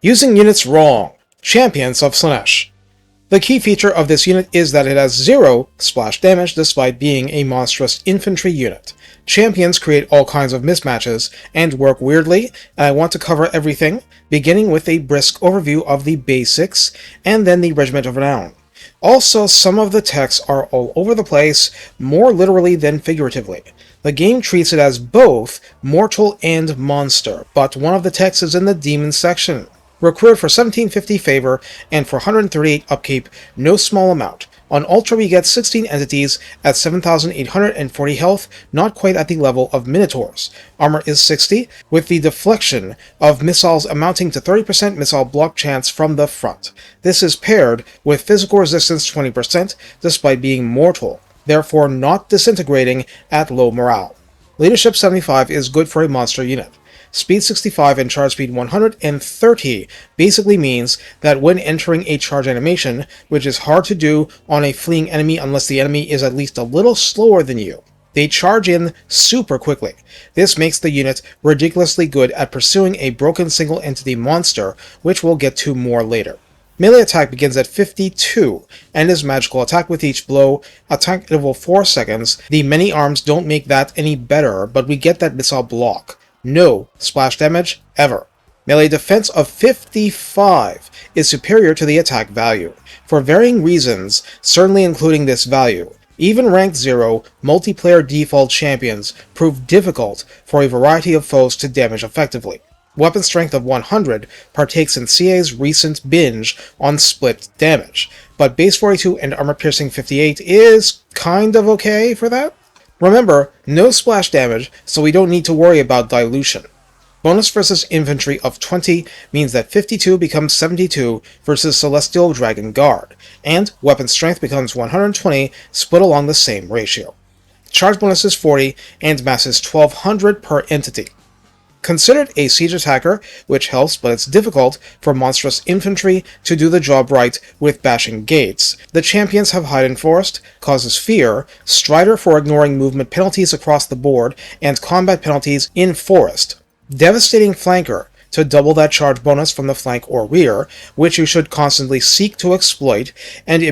Using units wrong. Champions of Slaanesh. The key feature of this unit is that it has 0 splash damage despite being a monstrous infantry unit. Champions create all kinds of mismatches and work weirdly, and I want to cover everything, beginning with a brisk overview of the basics, and then the Regiment of Renown. Also, some of the texts are all over the place, more literally than figuratively. The game treats it as both mortal and monster, but one of the texts is in the demon section. Recruited for 1750 favor and for 138 upkeep, no small amount. On Ultra we get 16 entities at 7,840 health, not quite at the level of Minotaurs. Armor is 60, with the deflection of missiles amounting to 30% missile block chance from the front. This is paired with physical resistance 20%, despite being mortal, therefore not disintegrating at low morale. Leadership 75 is good for a monster unit. Speed 65 and charge speed 130 basically means that when entering a charge animation, which is hard to do on a fleeing enemy unless the enemy is at least a little slower than you, they charge in super quickly. This makes the unit ridiculously good at pursuing a broken single entity monster, which we'll get to more later. Melee attack begins at 52, and is magical attack with each blow, attack interval 4 seconds. The many arms don't make that any better, but we get that missile block. No splash damage, ever. Melee defense of 55 is superior to the attack value, for varying reasons, certainly including this value. Even ranked 0, multiplayer default champions prove difficult for a variety of foes to damage effectively. Weapon strength of 100 partakes in CA's recent binge on split damage, but base 42 and armor piercing 58 is kind of okay for that. Remember, no splash damage, so we don't need to worry about dilution. Bonus versus infantry of 20 means that 52 becomes 72 versus Celestial Dragon Guard, and weapon strength becomes 120, split along the same ratio. Charge bonus is 40, and mass is 1200 per entity. Considered a siege attacker, which helps but it's difficult for monstrous infantry to do the job right with bashing gates. The champions have Hide and Forest, causes fear, Strider for ignoring movement penalties across the board, and combat penalties in Forest. Devastating Flanker, to double that charge bonus from the flank or rear, which you should constantly seek to exploit, and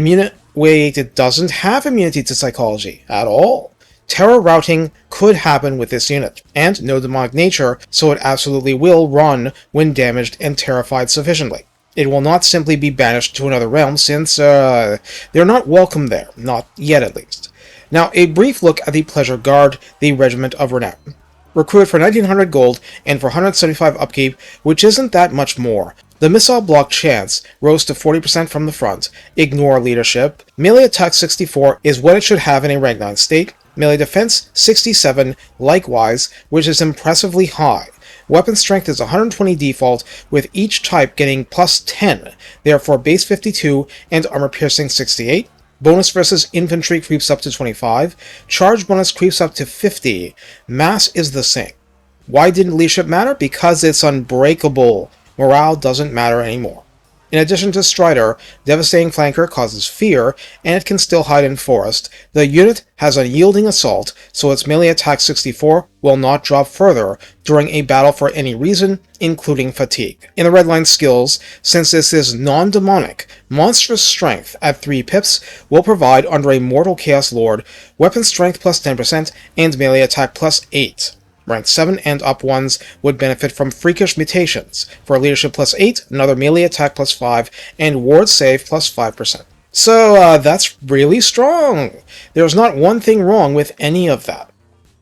wait, it doesn't have immunity to psychology at all. Terror routing could happen with this unit, and no demonic nature, so it absolutely will run when damaged and terrified sufficiently. It will not simply be banished to another realm, since they're not welcome there, not yet at least. Now, a brief look at the Pleasure Guard, the Regiment of Renown. Recruited for 1900 gold and for 175 upkeep, which isn't that much more. The missile block chance rose to 40% from the front. Ignore leadership. Melee attack 64 is what it should have in a rank 9 state. Melee defense 67, likewise, which is impressively high. Weapon strength is 120 default, with each type getting plus 10, therefore base 52 and armor piercing 68. Bonus versus infantry creeps up to 25. Charge bonus creeps up to 50. Mass is the same. Why didn't leadership matter? Because it's unbreakable. Morale doesn't matter anymore. In addition to Strider, Devastating Flanker causes fear, and it can still hide in Forest. The unit has Unyielding Assault, so its melee attack 64 will not drop further during a battle for any reason, including fatigue. In the redline skills, since this is non-demonic, Monstrous Strength at 3 pips will provide under a Mortal Chaos Lord, weapon strength plus 10% and melee attack plus 8. Rank 7 and up ones would benefit from Freakish Mutations. For leadership plus 8, another melee attack plus 5, and ward save plus 5%. So, that's really strong. There's not one thing wrong with any of that.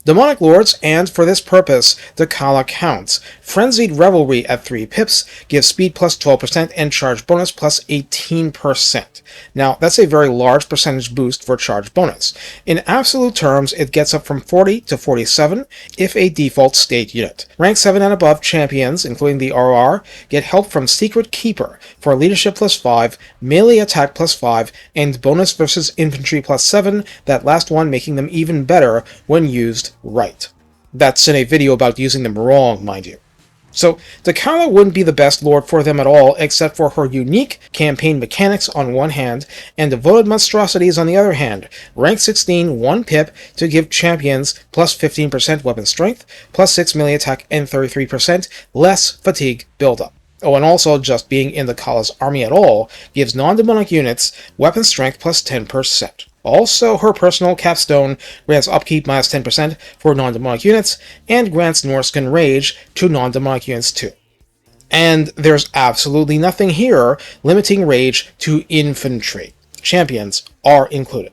Demonic Lords, and for this purpose, Dechala counts. Frenzied Revelry at 3 pips gives speed plus 12% and charge bonus plus 18%. Now, that's a very large percentage boost for charge bonus. In absolute terms, it gets up from 40 to 47 if a default state unit. Rank 7 and above champions, including the RoR, get help from Secret Keeper for leadership plus 5, melee attack plus 5, and bonus versus infantry plus 7, that last one making them even better when used right. That's in a video about using them wrong, mind you. So, Dechala wouldn't be the best lord for them at all, except for her unique campaign mechanics on one hand, and devoted monstrosities on the other hand. Rank 16, 1 pip to give champions plus 15% weapon strength, plus 6 melee attack, and 33% less fatigue buildup. Oh, and also just being in the Decala's army at all gives non-demonic units weapon strength plus 10%. Also, her personal capstone grants upkeep minus 10% for non-demonic units, and grants Norscan Rage to non-demonic units too. And there's absolutely nothing here limiting Rage to infantry. Champions are included.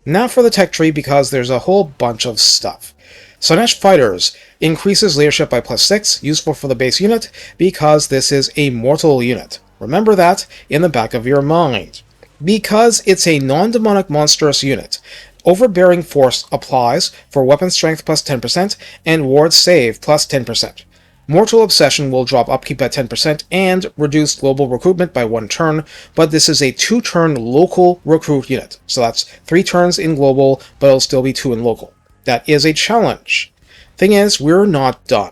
Now for the tech tree, because there's a whole bunch of stuff. Slaanesh Fighters increases leadership by plus 6, useful for the base unit, because this is a mortal unit. Remember that in the back of your mind. Because it's a non-demonic monstrous unit, Overbearing Force applies for weapon strength plus 10% and ward save plus 10%. Mortal Obsession will drop upkeep by 10% and reduce global recruitment by 1 turn, but this is a 2-turn local recruit unit. So that's 3 turns in global, but it'll still be 2 in local. That is a challenge. Thing is, we're not done.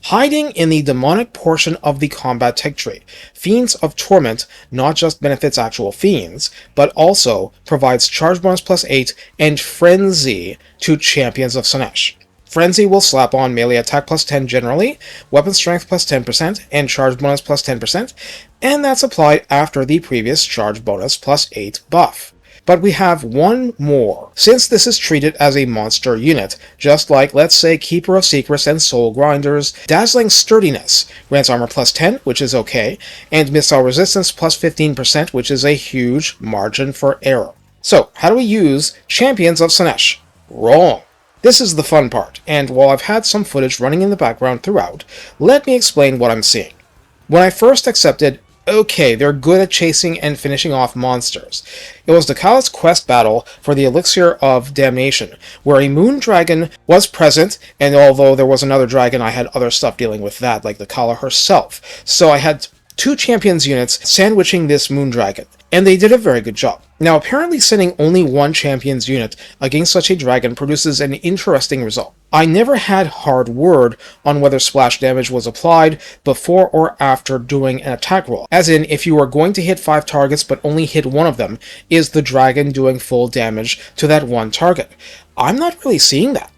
Hiding in the demonic portion of the combat tech tree, Fiends of Torment not just benefits actual fiends, but also provides charge bonus plus 8 and Frenzy to Champions of Slaanesh. Frenzy will slap on melee attack plus 10 generally, weapon strength plus 10%, and charge bonus plus 10%, and that's applied after the previous charge bonus plus 8 buff. But we have one more, since this is treated as a monster unit, just like, let's say, Keeper of Secrets and Soul Grinders. Dazzling Sturdiness grants armor plus 10, which is okay, and missile resistance plus 15%, which is a huge margin for error. So, how do we use Champions of Slaanesh? Wrong. This is the fun part, and while I've had some footage running in the background throughout, let me explain what I'm seeing. When I first accepted, okay, they're good at chasing and finishing off monsters, it was Decala's quest battle for the Elixir of Damnation, where a moon dragon was present, and although there was another dragon, I had other stuff dealing with that, like Dechala herself. So I had 2 champions units sandwiching this moon dragon, and they did a very good job. Now, apparently sending only 1 champion's unit against such a dragon produces an interesting result. I never had hard word on whether splash damage was applied before or after doing an attack roll. As in, if you are going to hit 5 targets but only hit 1 of them, is the dragon doing full damage to that 1 target? I'm not really seeing that.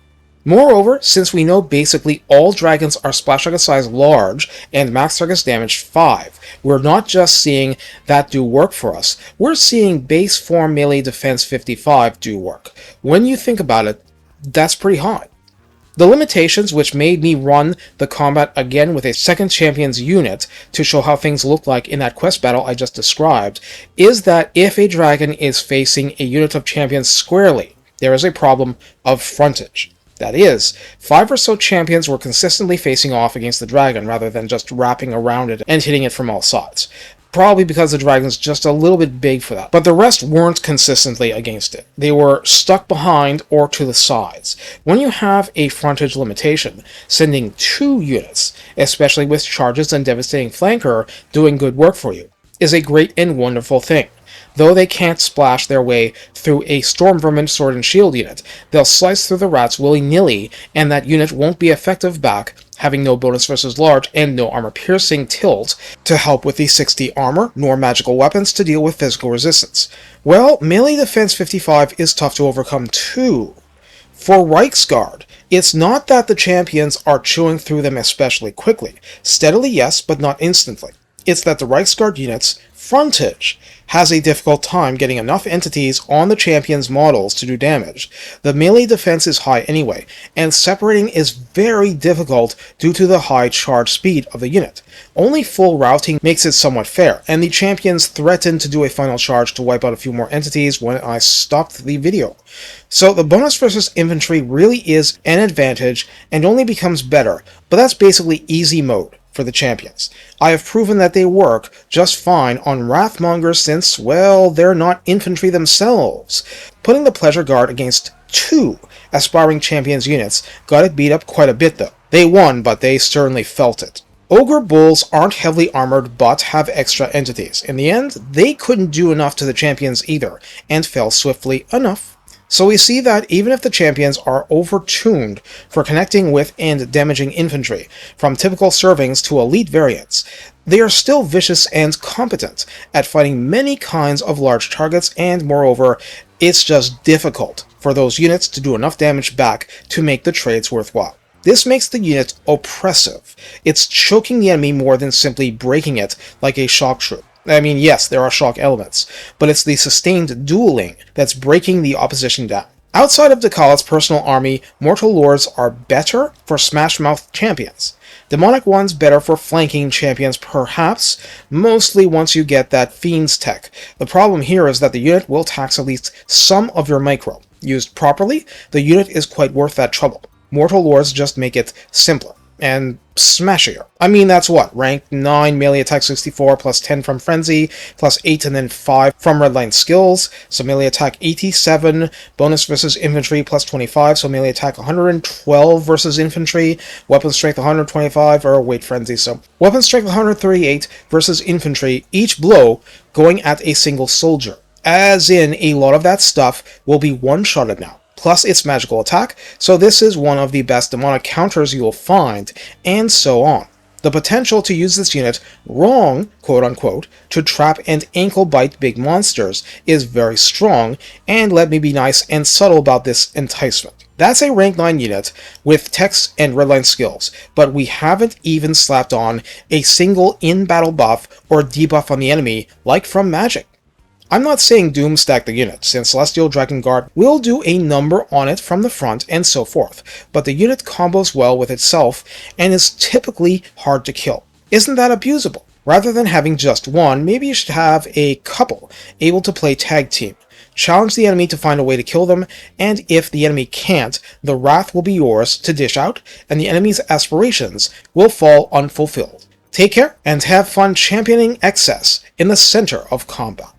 Moreover, since we know basically all dragons are splash target size large and max target damage 5, we're not just seeing that do work for us, we're seeing base form melee defense 55 do work. When you think about it, that's pretty high. The limitations, which made me run the combat again with a second champion's unit to show how things look like in that quest battle I just described, is that if a dragon is facing a unit of champions squarely, there is a problem of frontage. That is, 5 or so champions were consistently facing off against the dragon rather than just wrapping around it and hitting it from all sides. Probably because the dragon's just a little bit big for that. But the rest weren't consistently against it. They were stuck behind or to the sides. When you have a frontage limitation, sending 2 units, especially with charges and devastating flanker, doing good work for you, is a great and wonderful thing. Though they can't splash their way through a Storm Vermin Sword and Shield unit, they'll slice through the rats willy-nilly, and that unit won't be effective back, having no bonus versus large and no armor-piercing tilt to help with the 60 armor, nor magical weapons to deal with physical resistance. Well, melee defense 55 is tough to overcome too. For Reiksguard, it's not that the champions are chewing through them especially quickly. Steadily, yes, but not instantly. It's that the Reiksguard unit's frontage has a difficult time getting enough entities on the champion's models to do damage. The melee defense is high anyway, and separating is very difficult due to the high charge speed of the unit. Only full routing makes it somewhat fair, and the champions threatened to do a final charge to wipe out a few more entities when I stopped the video. So the bonus versus infantry really is an advantage and only becomes better, but that's basically easy mode for the champions. I have proven that they work just fine on Wrathmongers since, well, they're not infantry themselves. Putting the Pleasure Guard against 2 aspiring champions units got it beat up quite a bit though. They won, but they certainly felt it. Ogre Bulls aren't heavily armored but have extra entities. In the end, they couldn't do enough to the champions either, and fell swiftly enough. So we see that even if the champions are overtuned for connecting with and damaging infantry, from typical servings to elite variants, they are still vicious and competent at fighting many kinds of large targets, and moreover, it's just difficult for those units to do enough damage back to make the trades worthwhile. This makes the unit oppressive. It's choking the enemy more than simply breaking it like a shock troop. I mean, yes, there are shock elements, but it's the sustained dueling that's breaking the opposition down. Outside of Decala's personal army, Mortal Lords are better for Smash Mouth champions. Demonic ones better for flanking champions perhaps, mostly once you get that Fiend's tech. The problem here is that the unit will tax at least some of your micro. Used properly, the unit is quite worth that trouble. Mortal Lords just make it simpler and smashier. I mean, that's what? Rank 9, melee attack 64, plus 10 from Frenzy, plus 8 and then 5 from Redline skills, so melee attack 87, bonus versus infantry plus 25, so melee attack 112 versus infantry, weapon strength 125, or wait, Frenzy, so weapon strength 138 versus infantry, each blow going at a single soldier. As in, a lot of that stuff will be one-shotted now. Plus its magical attack, so this is one of the best demonic counters you will find, and so on. The potential to use this unit wrong, quote-unquote, to trap and ankle-bite big monsters is very strong, and let me be nice and subtle about this enticement. That's a rank 9 unit with techs and redline skills, but we haven't even slapped on a single in-battle buff or debuff on the enemy like from Magic. I'm not saying Doom stack the unit, since Celestial Dragon Guard will do a number on it from the front and so forth, but the unit combos well with itself and is typically hard to kill. Isn't that abusable? Rather than having just one, maybe you should have a couple able to play tag team. Challenge the enemy to find a way to kill them, and if the enemy can't, the wrath will be yours to dish out, and the enemy's aspirations will fall unfulfilled. Take care, and have fun championing excess in the center of combat.